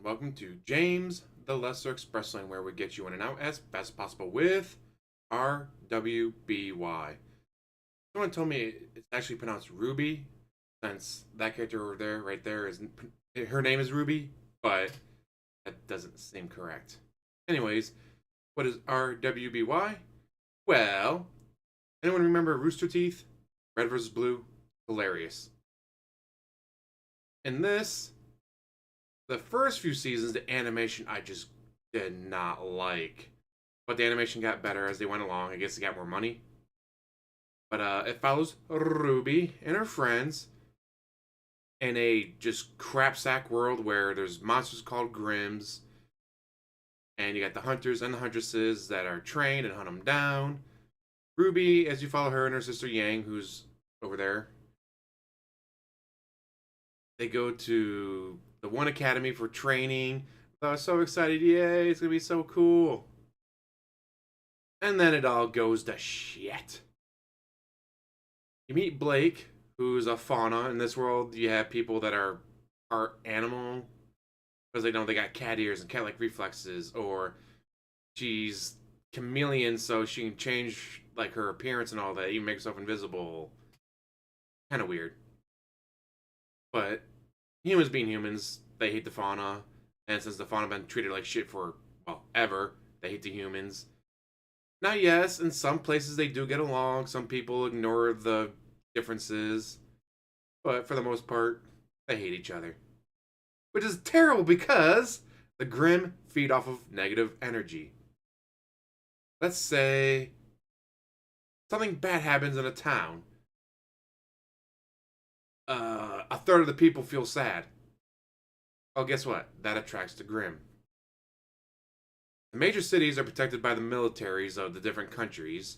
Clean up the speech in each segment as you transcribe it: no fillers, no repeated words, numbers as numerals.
welcome to James the Lesser Express Lane, where we get you in and out as fast as possible with RWBY. Someone told me it's actually pronounced Ruby, since that character over there, right there, is her name is Ruby, but that doesn't seem correct. Anyways, what is RWBY? Well, anyone remember Rooster Teeth? Red versus Blue? Hilarious. In this, the first few seasons, the animation I just did not like. But the animation got better as they went along. I guess they got more money. But it follows Ruby and her friends in a just crapsack world where there's monsters called Grims. And you got the hunters and the huntresses that are trained and hunt them down. Ruby, as you follow her and her sister Yang, who's over there, they go to the one academy for training. I was so excited. Yay, it's going to be so cool. And then it all goes to shit. You meet Blake, who's a fauna. In this world, you have people that are animal. Because they know they got cat ears and cat-like reflexes. Or she's chameleon, so she can change like her appearance and all that. Even make herself invisible. Kind of weird. But humans being humans, they hate the fauna. And since the fauna been treated like shit for, well, ever, they hate the humans. Now, yes, in some places they do get along. Some people ignore the differences. But for the most part, they hate each other. Which is terrible because the Grimm feed off of negative energy. Let's say something bad happens in a town. A third of the people feel sad. Well, guess what? That attracts the Grimm. The major cities are protected by the militaries of the different countries.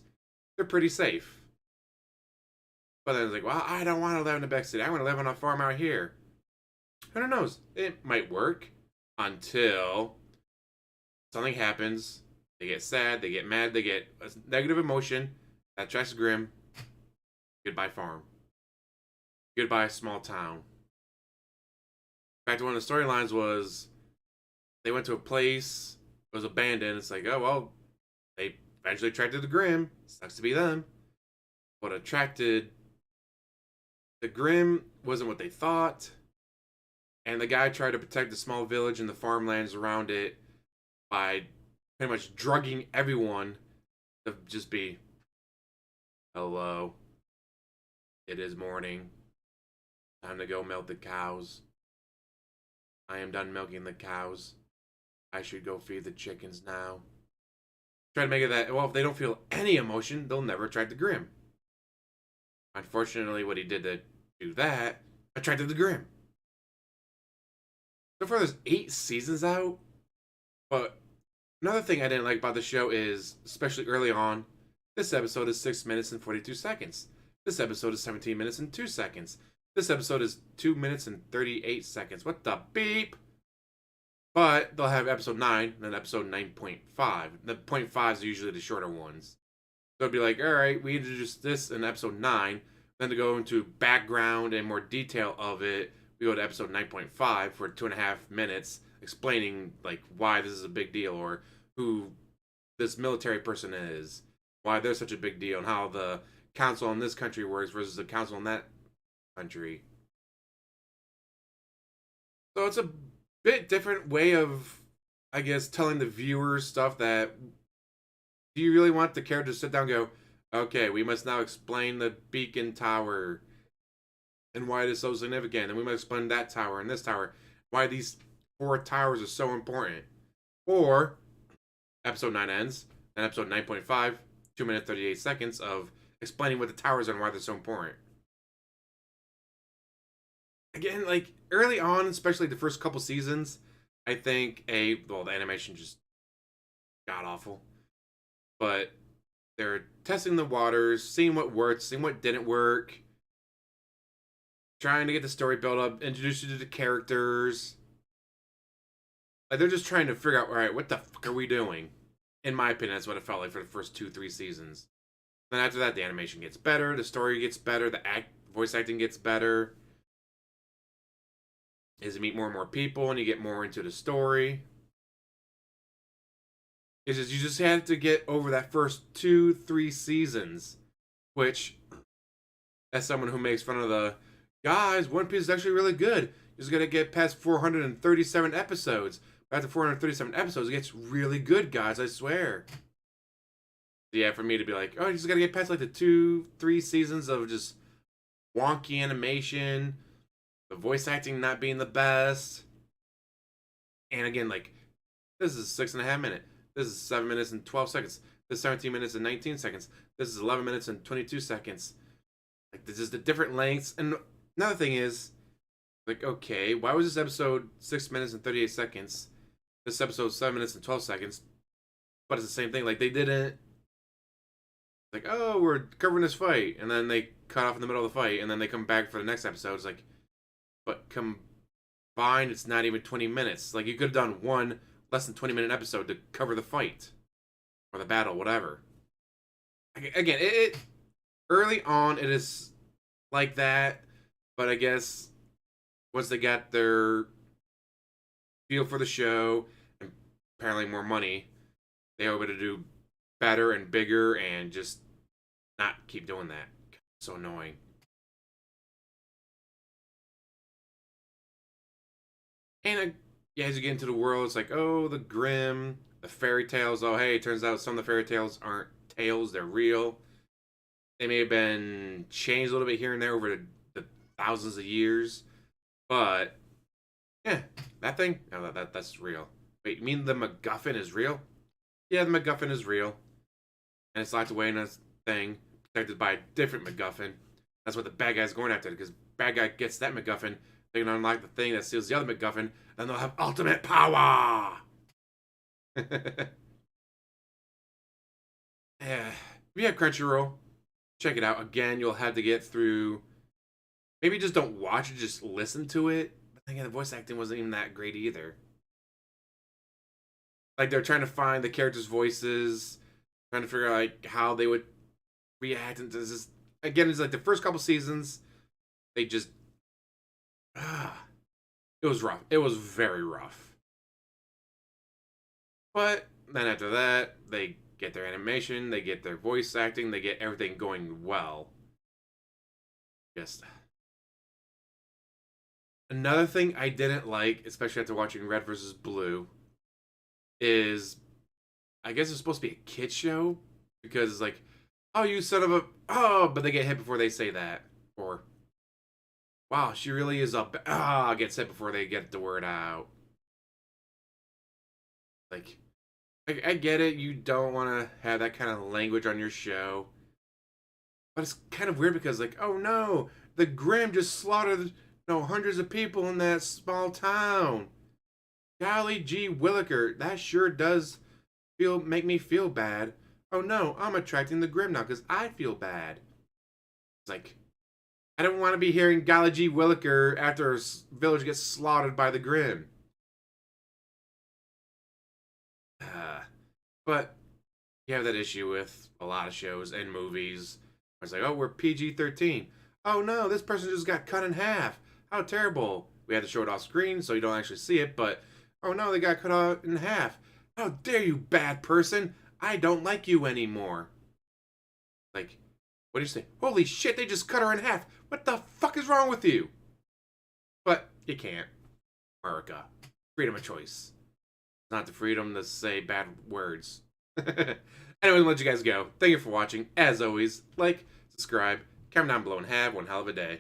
They're pretty safe. But then it's like, well, I don't want to live in a big city. I want to live on a farm out here. Who knows? It might work until something happens. They get sad, they get mad, they get a negative emotion. That attracts the Grimm. Goodbye, farm. Goodbye, small town. In fact, one of the storylines was they went to a place, it was abandoned. It's like, oh, well, they eventually attracted the Grimm. Sucks to be them. What attracted the Grimm wasn't what they thought. And the guy tried to protect the small village and the farmlands around it by pretty much drugging everyone to just be, hello, it is morning. Time to go milk the cows. I am done milking the cows. I should go feed the chickens now. Try to make it that, well, if they don't feel any emotion, they'll never attract the Grimm. Unfortunately, what he did to do that attracted the Grimm. So far, there's 8 seasons out. But another thing I didn't like about the show is, especially early on, this episode is 6 minutes and 42 seconds. This episode is 17 minutes and 2 seconds. This episode is 2 minutes and 38 seconds. What the beep? But they'll have episode 9 and then episode 9.5. The 0.5s are usually the shorter ones. So it'd be like, all right, we introduced this in episode 9. Then to go into background and more detail of it, we go to episode 9.5 for 2.5 minutes explaining like why this is a big deal or who this military person is, why they're such a big deal, and how the council in this country works versus the council in that country. So it's a bit different way of, I guess, telling the viewers stuff that, do you really want the character to sit down and go, okay, we must now explain the beacon tower and why it is so significant, and we must explain that tower and this tower, why these 4 towers are so important. Or episode 9 ends, and episode 9.5, 2 minutes 38 seconds of explaining what the towers are and why they're so important. Again, like early on, especially the first couple seasons, I think the animation just got awful. But they're testing the waters, seeing what worked, seeing what didn't work, trying to get the story built up, introduce you to the characters. Like they're just trying to figure out, all right, what the fuck are we doing? In my opinion, that's what it felt like for the first 2-3 seasons. Then after that, the animation gets better, the story gets better, the voice acting gets better. Is you meet more and more people and you get more into the story. It's just you just had to get over that first 2-3 seasons, which, as someone who makes fun of the guys, One Piece is actually really good. You just gotta get past 437 episodes. After 437 episodes, it gets really good, guys. I swear. Yeah, for me to be like, oh, you just gotta get past like the 2-3 seasons of just wonky animation, the voice acting not being the best, and again, like, this is 6.5 minutes. This is 7 minutes and 12 seconds. This is 17 minutes and 19 seconds. This is 11 minutes and 22 seconds. Like, this is the different lengths. And another thing is, like, okay, why was this episode 6 minutes and 38 seconds? This episode 7 minutes and 12 seconds. But it's the same thing. Like, they didn't, like, oh, we're covering this fight. And then they cut off in the middle of the fight. And then they come back for the next episode. It's like, but combined, it's not even 20 minutes. Like, you could have done one less than 20-minute episode to cover the fight. Or the battle, whatever. Again, it early on, it is like that. But I guess once they got their feel for the show and apparently more money, they were able to do better and bigger and just not keep doing that. So annoying. And yeah, as you get into the world, it's like, oh, the Grimm, the fairy tales. Oh, hey, it turns out some of the fairy tales aren't tales, they're real. They may have been changed a little bit here and there over the thousands of years. But, yeah, that thing, no, that's real. Wait, you mean the MacGuffin is real? Yeah, the MacGuffin is real. And it's locked away in a thing, protected by a different MacGuffin. That's what the bad guy's going after, because bad guy gets that MacGuffin, they can unlock the thing that steals the other MacGuffin, and they'll have ultimate power! Yeah. If you have Crunchyroll, check it out. Again, you'll have to get through. Maybe just don't watch it, just listen to it. But again, the voice acting wasn't even that great either. Like, they're trying to find the characters' voices, trying to figure out like how they would react into this. Again, it's like the first couple seasons, they just it was rough. It was very rough. But then after that, they get their animation, they get their voice acting, they get everything going well. Just another thing I didn't like, especially after watching Red versus Blue, is I guess it's supposed to be a kid show because it's like, oh, you son of a, oh, but they get hit before they say that, or wow, she really is up, gets hit before they get the word out. Like, I get it, you don't want to have that kind of language on your show, but it's kind of weird because, like, oh no, the Grimm just slaughtered, hundreds of people in that small town. Golly gee Williker, that sure does make me feel bad. Oh no, I'm attracting the Grimm now because I feel bad. It's like, I don't want to be hearing golly gee Williker after a village gets slaughtered by the Grimm. But you have that issue with a lot of shows and movies. It's like, oh, we're PG-13. Oh no, this person just got cut in half. How terrible. We had to show it off screen so you don't actually see it, but oh no, they got cut off in half. How dare you, bad person. I don't like you anymore. Like, what do you say? Holy shit, they just cut her in half. What the fuck is wrong with you? But you can't. America. Freedom of choice. Not the freedom to say bad words. Anyways, I'll let you guys go. Thank you for watching. As always, like, subscribe, comment down below, and have one hell of a day.